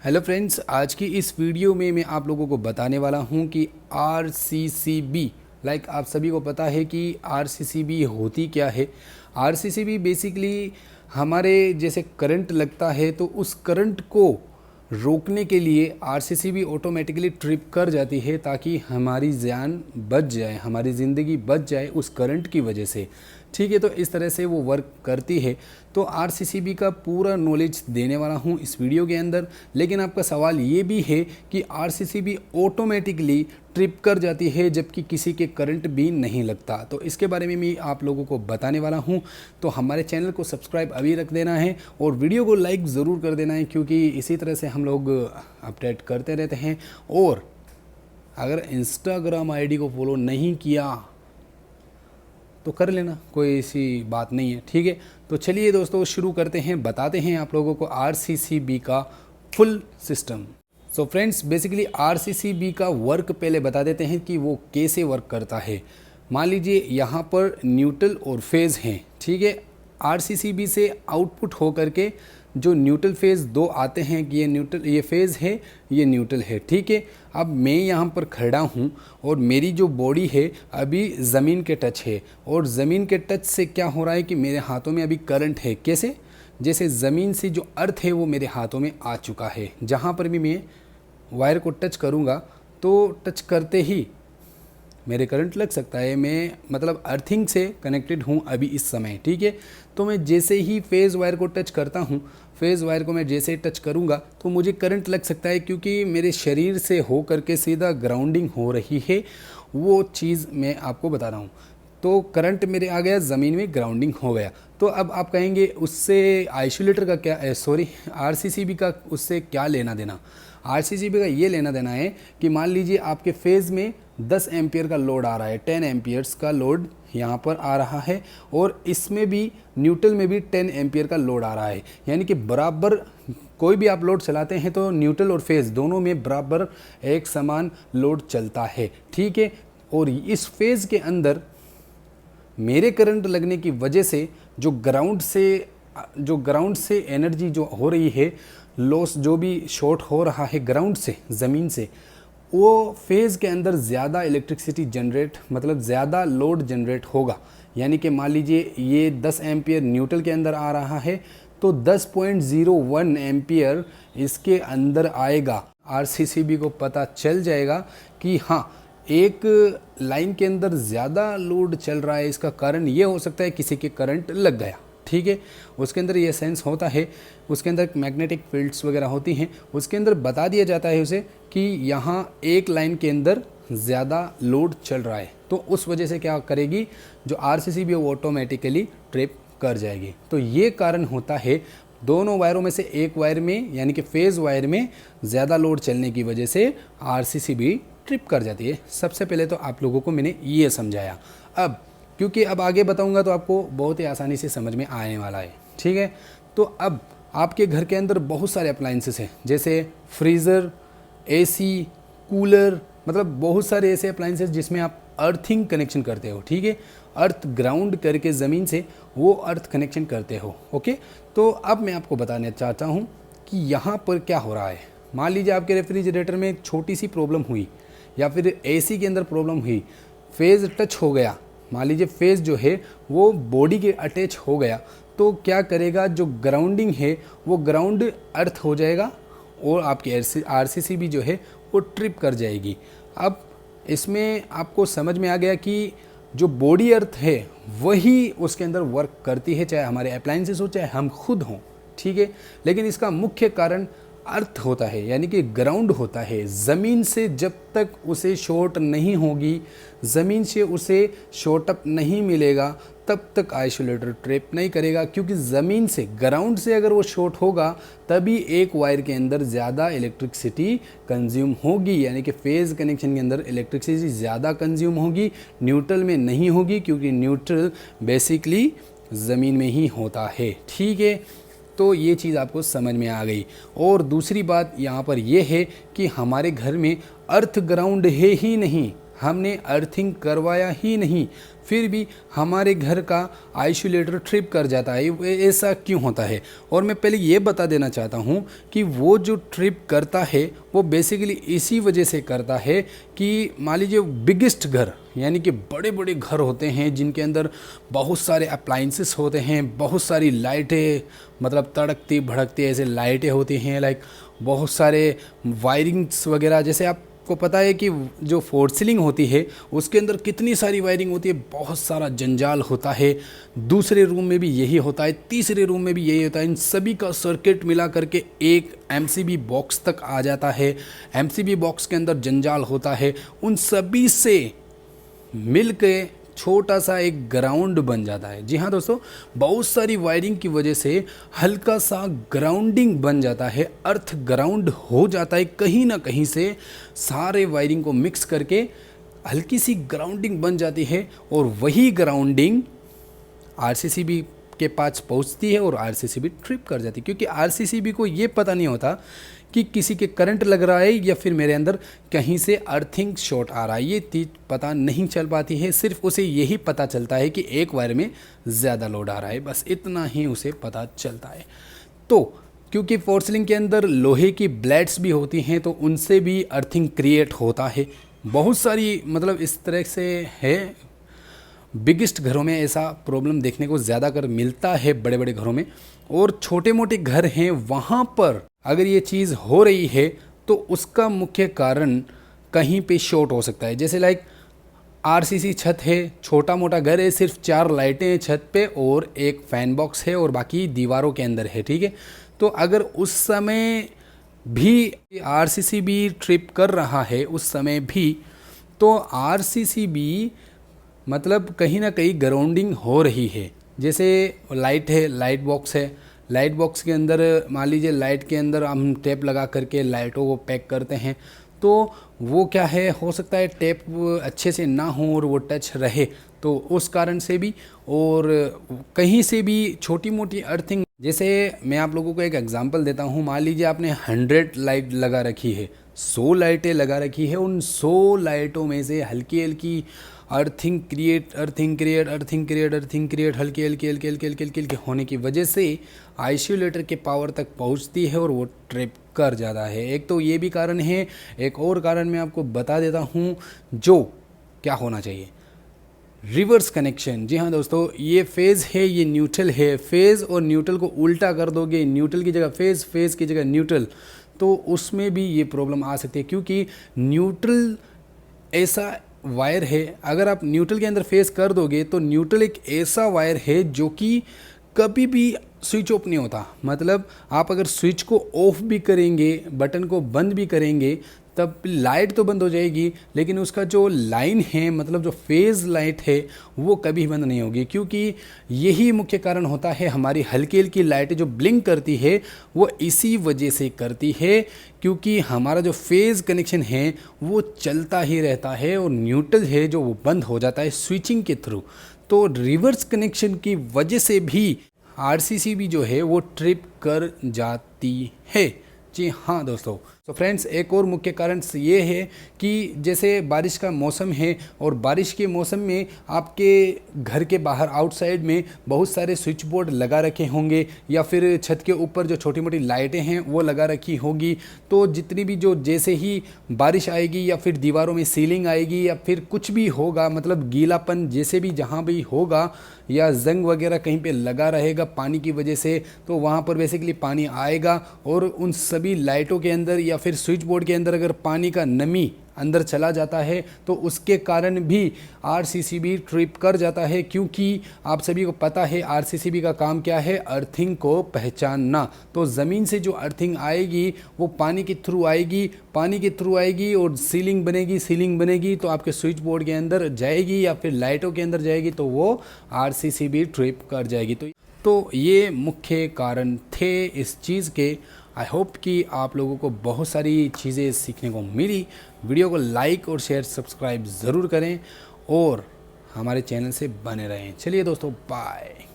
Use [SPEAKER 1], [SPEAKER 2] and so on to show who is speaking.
[SPEAKER 1] Hello friends, आज की इस वीडियो में मैं आप लोगों को बताने वाला हूं कि आरसीसीबी आप सभी को पता है कि आरसीसीबी होती क्या है। आरसीसीबी बेसिकली हमारे जैसे करंट लगता है तो उस करंट को रोकने के लिए आरसीसीबी ऑटोमेटिकली ट्रिप कर जाती है ताकि हमारी जान बच जाए, हमारी ज़िंदगी बच जाए उस करंट की वजह से। ठीक है, तो इस तरह से वो वर्क करती है। तो आरसीसीबी का पूरा नॉलेज देने वाला हूँ इस वीडियो के अंदर। लेकिन आपका सवाल ये भी है कि आरसीसीबी ऑटोमेटिकली ट्रिप कर जाती है जबकि किसी के करंट भी नहीं लगता, तो इसके बारे में मैं आप लोगों को बताने वाला हूँ। तो हमारे चैनल को सब्सक्राइब अभी रख देना है और वीडियो को लाइक ज़रूर कर देना है, क्योंकि इसी तरह से हम लोग अपडेट करते रहते हैं। और अगर इंस्टाग्राम आईडी को फॉलो नहीं किया तो कर लेना, कोई ऐसी बात नहीं है। ठीक है, तो चलिए दोस्तों शुरू करते हैं, बताते हैं आप लोगों को आरसीसीबी का full system. So friends, basically RCCB का वर्क पहले बता देते हैं कि वो कैसे वर्क करता है। मान लीजिए यहाँ पर न्यूट्रल और फेज़ हैं। ठीक है, आरसीसीबी से आउटपुट हो करके जो न्यूट्रल फेज़ दो आते हैं कि ये न्यूट्रल, ये फेज़ है, ये न्यूट्रल है। ठीक है, अब मैं यहाँ पर खड़ा हूँ और मेरी जो बॉडी है अभी ज़मीन के टच है, और ज़मीन के टच से क्या हो रहा है कि मेरे हाथों में अभी करंट है। कैसे? जैसे ज़मीन से जो अर्थ है वो मेरे हाथों में आ चुका है। जहाँ पर भी मैं वायर को टच करूँगा तो टच करते ही मेरे करंट लग सकता है। मैं मतलब अर्थिंग से कनेक्टेड हूँ अभी इस समय। ठीक है, तो मैं जैसे ही फेज़ वायर को टच करता हूँ, फेज़ वायर को मैं जैसे ही टच करूँगा तो मुझे करंट लग सकता है, क्योंकि मेरे शरीर से हो करके सीधा ग्राउंडिंग हो रही है। वो चीज़ मैं आपको बता रहा हूँ। तो करंट मेरे आ गया, ज़मीन में ग्राउंडिंग हो गया। तो अब आप कहेंगे उससे आइसोलेटर का क्या, सॉरी आरसीसीबी का उससे क्या लेना देना। आरसीसीबी का ये लेना देना है कि मान लीजिए आपके फेज़ में 10 एम्पियर का लोड आ रहा है, 10 एम्पियर्स का लोड यहाँ पर आ रहा है, और इसमें भी न्यूट्रल में भी 10 एम्पियर का लोड आ रहा है। यानी कि बराबर कोई भी आप लोड चलाते हैं तो न्यूट्रल और फेज़ दोनों में बराबर एक समान लोड चलता है। ठीक है, और इस फेज़ के अंदर मेरे करंट लगने की वजह से जो ग्राउंड से एनर्जी जो हो रही है, लॉस जो भी शॉर्ट हो रहा है ग्राउंड से, ज़मीन से, वो फेज़ के अंदर ज़्यादा इलेक्ट्रिसिटी जनरेट, मतलब ज़्यादा लोड जनरेट होगा। यानी कि मान लीजिए ये 10 एम्पियर न्यूट्रल के अंदर आ रहा है तो 10.01 एम्पियर इसके अंदर आएगा। आरसीसीबी को पता चल जाएगा कि हाँ, एक लाइन के अंदर ज़्यादा लोड चल रहा है, इसका कारण ये हो सकता है किसी के करंट लग गया। ठीक है, उसके अंदर ये सेंस होता है, उसके अंदर मैग्नेटिक फील्ड्स वगैरह होती हैं, उसके अंदर बता दिया जाता है उसे कि यहाँ एक लाइन के अंदर ज़्यादा लोड चल रहा है। तो उस वजह से क्या करेगी, जो आरसीसीबी वो ऑटोमेटिकली ट्रिप कर जाएगी। तो ये कारण होता है दोनों वायरों में से एक वायर में, यानी कि फेज़ वायर में ज़्यादा लोड चलने की वजह से आरसीसीबी ट्रिप कर जाती है। सबसे पहले तो आप लोगों को मैंने ये समझाया। अब क्योंकि अब आगे बताऊंगा तो आपको बहुत ही आसानी से समझ में आने वाला है। ठीक है, तो अब आपके घर के अंदर बहुत सारे अप्लाइंसेस हैं, जैसे फ्रीज़र, एसी, कूलर, मतलब बहुत सारे ऐसे अप्लाइंसेस जिसमें आप अर्थिंग कनेक्शन करते हो। ठीक है, अर्थ ग्राउंड करके ज़मीन से वो अर्थ कनेक्शन करते हो। ओके, तो अब मैं आपको बताना चाहता हूँ कि यहाँ पर क्या हो रहा है। मान लीजिए आपके रेफ्रिजरेटर में एक छोटी सी प्रॉब्लम हुई, या फिर एसी के अंदर प्रॉब्लम हुई, फेज़ टच हो गया। मान लीजिए फेज़ जो है वो बॉडी के अटैच हो गया, तो क्या करेगा, जो ग्राउंडिंग है वो ग्राउंड अर्थ हो जाएगा और आपकी आरसीसीबी जो है वो ट्रिप कर जाएगी। अब इसमें आपको समझ में आ गया कि जो बॉडी अर्थ है वही उसके अंदर वर्क करती है, चाहे हमारे अप्लाइंसेस हो चाहे हम खुद हों। ठीक है, लेकिन इसका मुख्य कारण अर्थ होता है, यानी कि ग्राउंड होता है। ज़मीन से जब तक उसे शॉर्ट नहीं होगी, ज़मीन से उसे शॉर्ट अप नहीं मिलेगा, तब तक आइसोलेटर ट्रिप नहीं करेगा। क्योंकि ज़मीन से, ग्राउंड से अगर वो शॉर्ट होगा तभी एक वायर के अंदर ज़्यादा इलेक्ट्रिसिटी कंज्यूम होगी, यानी कि फेज़ कनेक्शन के अंदर इलेक्ट्रिसिटी ज़्यादा कंज्यूम होगी, न्यूट्रल में नहीं होगी, क्योंकि न्यूट्रल बेसिकली ज़मीन में ही होता है। ठीक है, तो ये चीज़ आपको समझ में आ गई। और दूसरी बात यहाँ पर यह है कि हमारे घर में अर्थ ग्राउंड है ही नहीं, हमने अर्थिंग करवाया ही नहीं, फिर भी हमारे घर का आइसोलेटर ट्रिप कर जाता है। ऐसा क्यों होता है? और मैं पहले ये बता देना चाहता हूँ कि वो जो ट्रिप करता है वो बेसिकली इसी वजह से करता है कि मान लीजिए बिगेस्ट घर, यानी कि बड़े बड़े घर होते हैं जिनके अंदर बहुत सारे अप्लाइंसेस होते हैं, बहुत सारी लाइटें, मतलब तड़कती भड़कती ऐसे लाइटें होती हैं, लाइक बहुत सारे वायरिंग्स वगैरह। जैसे आपको पता है कि जो फोर सीलिंग होती है उसके अंदर कितनी सारी वायरिंग होती है, बहुत सारा जंजाल होता है। दूसरे रूम में भी यही होता है, तीसरे रूम में भी यही होता है। इन सभी का सर्किट मिला करके एक एमसीबी बॉक्स तक आ जाता है। एमसीबी बॉक्स के अंदर जंजाल होता है, उन सभी से मिल के छोटा सा एक ग्राउंड बन जाता है। जी हाँ दोस्तों, बहुत सारी वायरिंग की वजह से हल्का सा ग्राउंडिंग बन जाता है, अर्थ ग्राउंड हो जाता है। कहीं ना कहीं से सारे वायरिंग को मिक्स करके हल्की सी ग्राउंडिंग बन जाती है, और वही ग्राउंडिंग आरसीसीबी के पास पहुंचती है और आरसीसीबी ट्रिप कर जाती है। क्योंकि आरसीसीबी को ये पता नहीं होता कि किसी के करंट लग रहा है या फिर मेरे अंदर कहीं से अर्थिंग शॉर्ट आ रहा है, ये चीज़ पता नहीं चल पाती है। सिर्फ उसे यही पता चलता है कि एक वायर में ज़्यादा लोड आ रहा है, बस इतना ही उसे पता चलता है। तो क्योंकि फोर्सलिंग के अंदर लोहे की ब्लेड्स भी होती हैं तो उनसे भी अर्थिंग क्रिएट होता है। बहुत सारी मतलब इस तरह से है, बिगेस्ट घरों में ऐसा प्रॉब्लम देखने को ज़्यादा कर मिलता है, बड़े बड़े घरों में। और छोटे मोटे घर हैं वहाँ पर अगर ये चीज़ हो रही है तो उसका मुख्य कारण कहीं पे शॉर्ट हो सकता है। जैसे लाइक आरसीसी छत है, छोटा मोटा घर है, सिर्फ 4 लाइटें हैं छत पे और एक फ़ैन बॉक्स है और बाकी दीवारों के अंदर है, ठीक है। तो अगर उस समय भी आरसीसी भी ट्रिप कर रहा है उस समय भी, तो आरसीसी भी मतलब कहीं ना कहीं ग्राउंडिंग हो रही है। जैसे लाइट है, लाइट बॉक्स है, लाइट बॉक्स के अंदर मान लीजिए लाइट के अंदर हम टेप लगा करके लाइटों को पैक करते हैं, तो वो क्या है, हो सकता है टेप अच्छे से ना हो और वो टच रहे, तो उस कारण से भी। और कहीं से भी छोटी मोटी अर्थिंग, जैसे मैं आप लोगों को एक एग्जांपल देता हूँ। मान लीजिए आपने 100 लाइट लगा रखी है, 100 लाइटें लगा रखी है, उन 100 लाइटों में से हल्की हल्की अर्थिंग क्रिएट हल्की हल्की होने की वजह से आइसोलेटर के पावर तक पहुंचती है और वो ट्रिप कर जाता है। एक तो ये भी कारण है, एक और कारण मैं आपको बता देता हूँ जो क्या होना चाहिए, रिवर्स कनेक्शन। जी हाँ दोस्तों, ये फेज़ है, ये न्यूट्रल है। फेज़ और न्यूट्रल को उल्टा कर दोगे, न्यूट्रल की जगह फेज़, फेज़ की जगह न्यूट्रल, तो उसमें भी ये प्रॉब्लम आ सकती है। क्योंकि न्यूट्रल ऐसा वायर है, अगर आप न्यूट्रल के अंदर फेस कर दोगे तो न्यूट्रल एक ऐसा वायर है जो कि कभी भी स्विच ऑफ नहीं होता। मतलब आप अगर स्विच को ऑफ भी करेंगे, बटन को बंद भी करेंगे, तब लाइट तो बंद हो जाएगी, लेकिन उसका जो लाइन है, मतलब जो फेज़ लाइट है, वो कभी बंद नहीं होगी। क्योंकि यही मुख्य कारण होता है, हमारी हल्की हल्की लाइटें जो ब्लिंक करती है वो इसी वजह से करती है, क्योंकि हमारा जो फेज़ कनेक्शन है वो चलता ही रहता है और न्यूट्रल है जो वो बंद हो जाता है स्विचिंग के थ्रू। तो रिवर्स कनेक्शन की वजह से भी आरसीसी भी जो है वो ट्रिप कर जाती है। जी हाँ दोस्तों, तो फ्रेंड्स एक और मुख्य कारण ये है कि जैसे बारिश का मौसम है और बारिश के मौसम में आपके घर के बाहर आउटसाइड में बहुत सारे स्विच बोर्ड लगा रखे होंगे, या फिर छत के ऊपर जो छोटी मोटी लाइटें हैं वो लगा रखी होगी। तो जितनी भी जो जैसे ही बारिश आएगी या फिर दीवारों में सीलिंग आएगी या फिर कुछ भी होगा, मतलब गीलापन जैसे भी जहाँ भी होगा या जंग वगैरह कहीं पे लगा रहेगा पानी की वजह से, तो वहाँ पर बेसिकली पानी आएगा और उन सभी लाइटों के अंदर या फिर स्विच बोर्ड के अंदर अगर पानी का नमी अंदर चला जाता है तो उसके कारण भी आरसीसीबी ट्रिप कर जाता है। क्योंकि आप सभी को पता है आरसीसीबी का काम क्या है, अर्थिंग को पहचानना। तो ज़मीन से जो अर्थिंग आएगी वो पानी के थ्रू आएगी, पानी के थ्रू आएगी और सीलिंग बनेगी, सीलिंग बनेगी तो आपके स्विच बोर्ड के अंदर जाएगी या फिर लाइटों के अंदर जाएगी, तो वो आरसीसीबी ट्रिप कर जाएगी। तो ये मुख्य कारण थे इस चीज़ के। आई होप कि आप लोगों को बहुत सारी चीज़ें सीखने को मिली। वीडियो को लाइक और शेयर सब्सक्राइब ज़रूर करें और हमारे चैनल से बने रहें। चलिए दोस्तों, बाय।